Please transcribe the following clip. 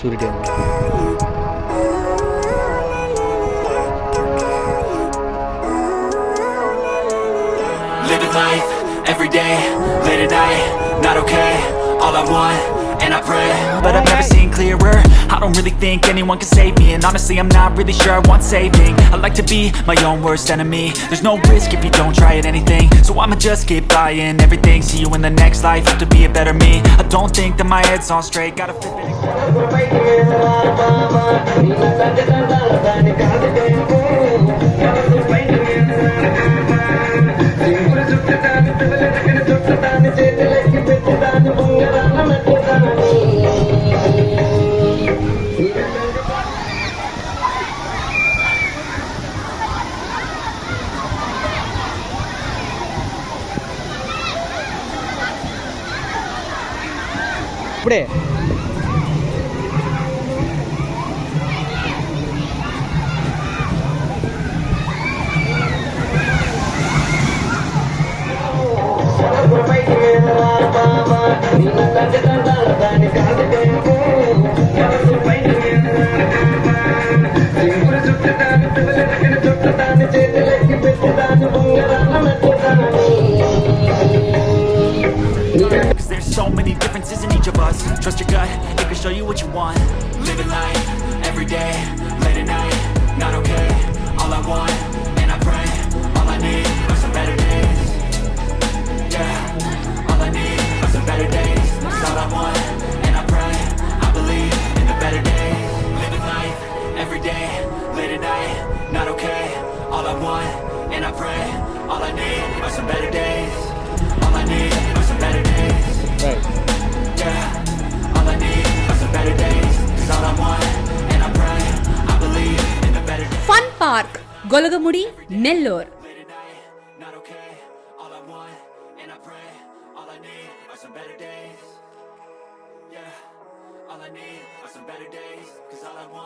సూర్యుడు Living life, every day, late at night, not okay. All I want, and I pray, but I've never seen clearer. I don't really think anyone can save me, and honestly I'm not really sure I want saving. I like to be my own worst enemy. There's no risk if you don't try at anything, so I'ma just keep buying everything. See you in the next life, have to be a better me. I don't think that my head's on straight, gotta flip it. ఇప్పుడే Cause there's so many differences in each of us. Trust your gut, it can show you what you want. Living life, every day, late at night, not okay. All I want, and I pray, all I need are some better days. Yeah, all I need are some better days. That's all I want, and I pray, I believe in the better days. Living life, every day, late at night, not okay. All I want, and I pray, all I need are some better days. All I need are some better days. Right Yeah, all I need are some better days. Cause all I want, and I pray, I believe in the better days. Fun park Golagamudi Nellore. Late at night, not okay. All I want, and I pray, all I need are some better days. Yeah, all I need are some better days. Cause all I want